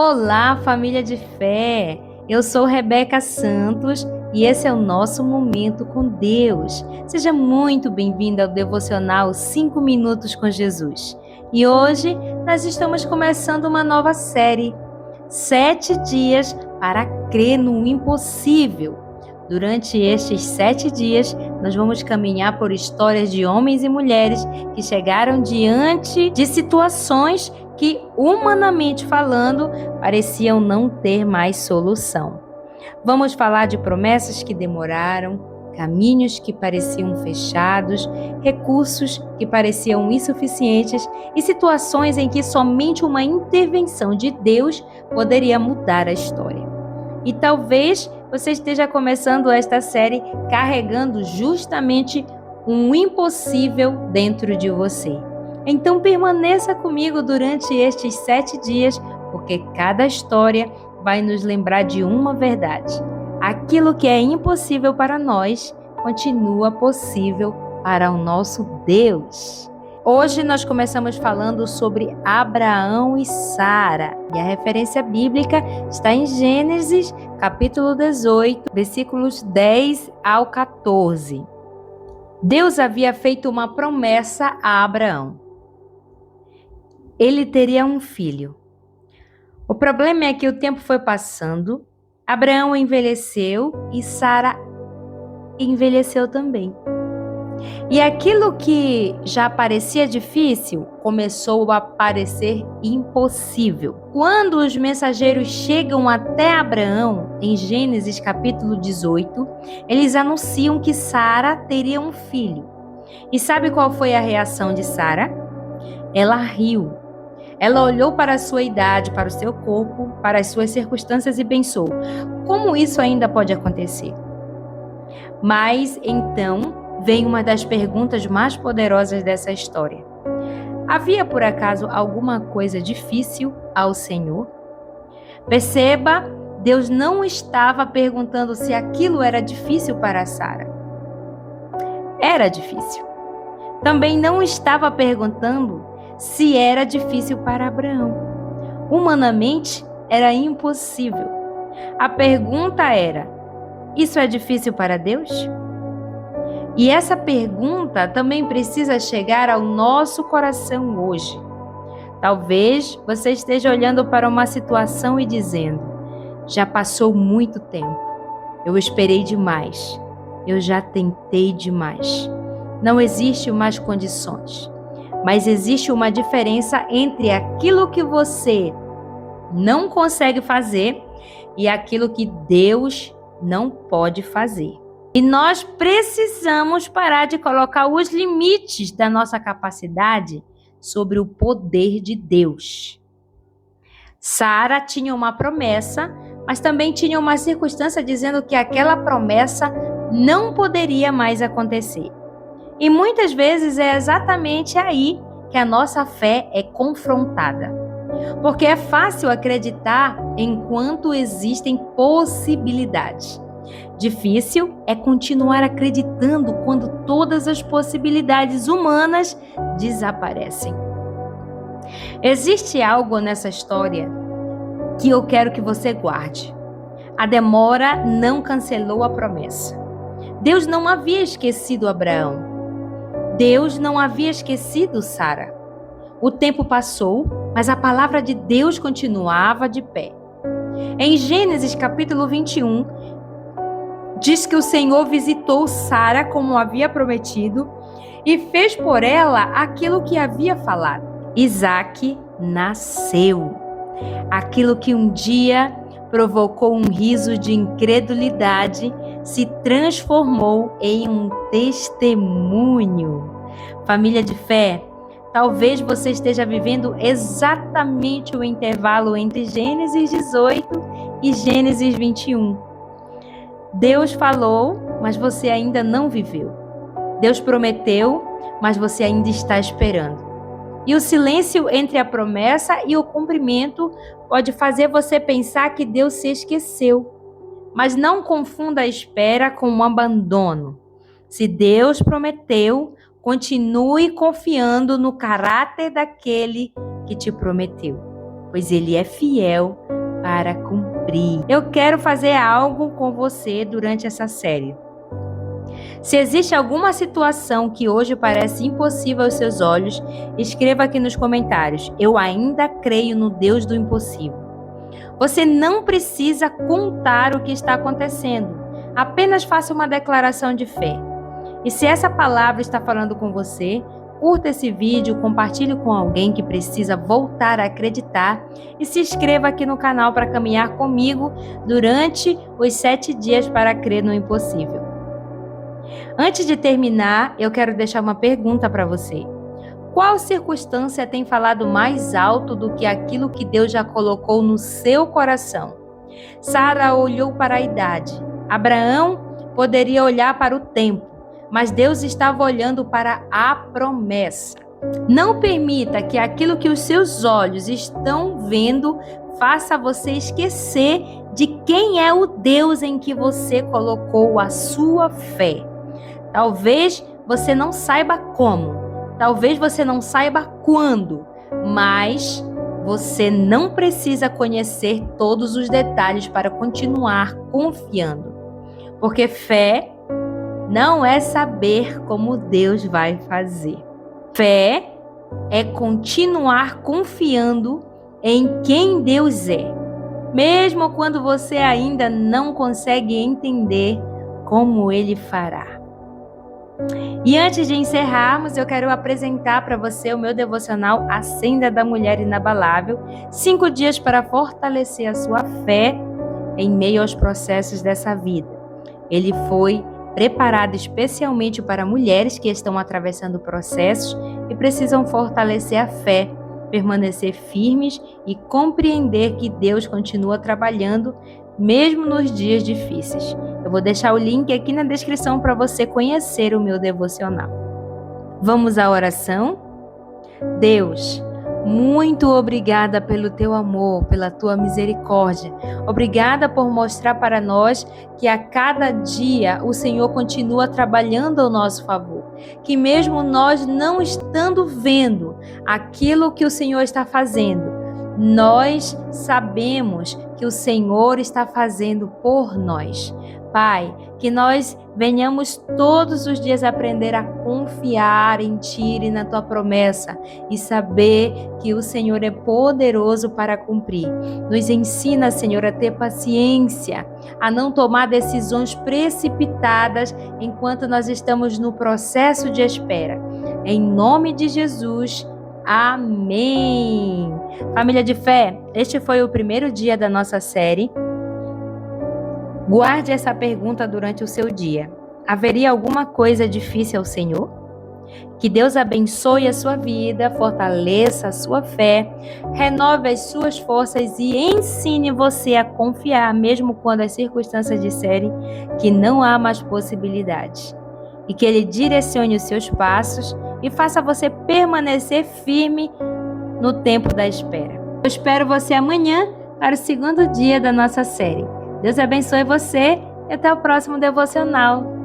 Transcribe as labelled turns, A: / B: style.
A: Olá, família de fé! Eu sou Rebeca Santos e esse é o nosso Momento com Deus. Seja muito bem-vindo ao devocional 5 Minutos com Jesus. E hoje nós estamos começando uma nova série, 7 dias para crer no impossível. Durante estes 7 dias, nós vamos caminhar por histórias de homens e mulheres que chegaram diante de situações que, humanamente falando, pareciam não ter mais solução. Vamos falar de promessas que demoraram, caminhos que pareciam fechados, recursos que pareciam insuficientes e situações em que somente uma intervenção de Deus poderia mudar a história. E talvez você esteja começando esta série carregando justamente um impossível dentro de você. Então permaneça comigo durante estes 7 dias, porque cada história vai nos lembrar de uma verdade. Aquilo que é impossível para nós, continua possível para o nosso Deus. Hoje nós começamos falando sobre Abraão e Sara. E a referência bíblica está em Gênesis, capítulo 18, versículos 10 ao 14. Deus havia feito uma promessa a Abraão. Ele teria um filho. O problema é que o tempo foi passando, Abraão envelheceu e Sara envelheceu também. E aquilo que já parecia difícil começou a parecer impossível. Quando os mensageiros chegam até Abraão, em Gênesis capítulo 18, eles anunciam que Sara teria um filho. E sabe qual foi a reação de Sara? Ela riu. Ela olhou para a sua idade, para o seu corpo, para as suas circunstâncias e pensou: como isso ainda pode acontecer? Mas então vem uma das perguntas mais poderosas dessa história. Havia por acaso alguma coisa difícil ao Senhor? Perceba, Deus não estava perguntando se aquilo era difícil para Sara. Era difícil. Também não estava perguntando se era difícil para Abraão. Humanamente, era impossível. A pergunta era: isso é difícil para Deus? E essa pergunta também precisa chegar ao nosso coração hoje. Talvez você esteja olhando para uma situação e dizendo: já passou muito tempo, eu esperei demais, eu já tentei demais. Não existe mais condições, mas existe uma diferença entre aquilo que você não consegue fazer e aquilo que Deus não pode fazer. E nós precisamos parar de colocar os limites da nossa capacidade sobre o poder de Deus. Sara tinha uma promessa, mas também tinha uma circunstância dizendo que aquela promessa não poderia mais acontecer. E muitas vezes é exatamente aí que a nossa fé é confrontada. Porque é fácil acreditar enquanto existem possibilidades. Difícil é continuar acreditando quando todas as possibilidades humanas desaparecem. Existe algo nessa história que eu quero que você guarde. A demora não cancelou a promessa. Deus não havia esquecido Abraão. Deus não havia esquecido Sara. O tempo passou, mas a palavra de Deus continuava de pé. Em Gênesis capítulo 21, diz que o Senhor visitou Sara como havia prometido e fez por ela aquilo que havia falado. Isaque nasceu. Aquilo que um dia provocou um riso de incredulidade se transformou em um testemunho. Família de fé, talvez você esteja vivendo exatamente o intervalo entre Gênesis 18 e Gênesis 21. Deus falou, mas você ainda não viveu. Deus prometeu, mas você ainda está esperando. E o silêncio entre a promessa e o cumprimento pode fazer você pensar que Deus se esqueceu. Mas não confunda a espera com um abandono. Se Deus prometeu, continue confiando no caráter daquele que te prometeu. pois Ele é fiel para cumprir. Eu quero fazer algo com você durante essa série. Se existe alguma situação que hoje parece impossível aos seus olhos, escreva aqui nos comentários. Eu ainda creio no Deus do impossível. Você não precisa contar o que está acontecendo. Apenas faça uma declaração de fé. E se essa palavra está falando com você, curta esse vídeo, compartilhe com alguém que precisa voltar a acreditar e se inscreva aqui no canal para caminhar comigo durante os 7 dias para crer no impossível. Antes de terminar, eu quero deixar uma pergunta para você. Qual circunstância tem falado mais alto do que aquilo que Deus já colocou no seu coração? Sara olhou para a idade. Abraão poderia olhar para o tempo, mas Deus estava olhando para a promessa. Não permita que aquilo que os seus olhos estão vendo faça você esquecer de quem é o Deus em que você colocou a sua fé. Talvez você não saiba como, talvez você não saiba quando, mas você não precisa conhecer todos os detalhes para continuar confiando. Porque fé não é saber como Deus vai fazer. Fé é continuar confiando em quem Deus é, mesmo quando você ainda não consegue entender como Ele fará. E antes de encerrarmos, eu quero apresentar para você o meu devocional A Senda da Mulher Inabalável, 5 dias para fortalecer a sua fé em meio aos processos dessa vida. Ele foi preparado especialmente para mulheres que estão atravessando processos e precisam fortalecer a fé, permanecer firmes e compreender que Deus continua trabalhando mesmo nos dias difíceis. Eu vou deixar o link aqui na descrição para você conhecer o meu devocional. Vamos à oração? Deus, muito obrigada pelo teu amor, pela tua misericórdia. Obrigada por mostrar para nós que a cada dia o Senhor continua trabalhando ao nosso favor. Que mesmo nós não estando vendo aquilo que o Senhor está fazendo, nós sabemos que o Senhor está fazendo por nós. Pai, que nós venhamos todos os dias aprender a confiar em Ti e na Tua promessa e saber que o Senhor é poderoso para cumprir. Nos ensina, Senhor, a ter paciência, a não tomar decisões precipitadas enquanto nós estamos no processo de espera. Em nome de Jesus, amém. Família de fé, este foi o primeiro dia da nossa série. Guarde essa pergunta durante o seu dia. Haveria alguma coisa difícil ao Senhor? Que Deus abençoe a sua vida, fortaleça a sua fé, renove as suas forças e ensine você a confiar, mesmo quando as circunstâncias disserem que não há mais possibilidades. E que Ele direcione os seus passos e faça você permanecer firme no tempo da espera. Eu espero você amanhã para o segundo dia da nossa série. Deus abençoe você e até o próximo devocional.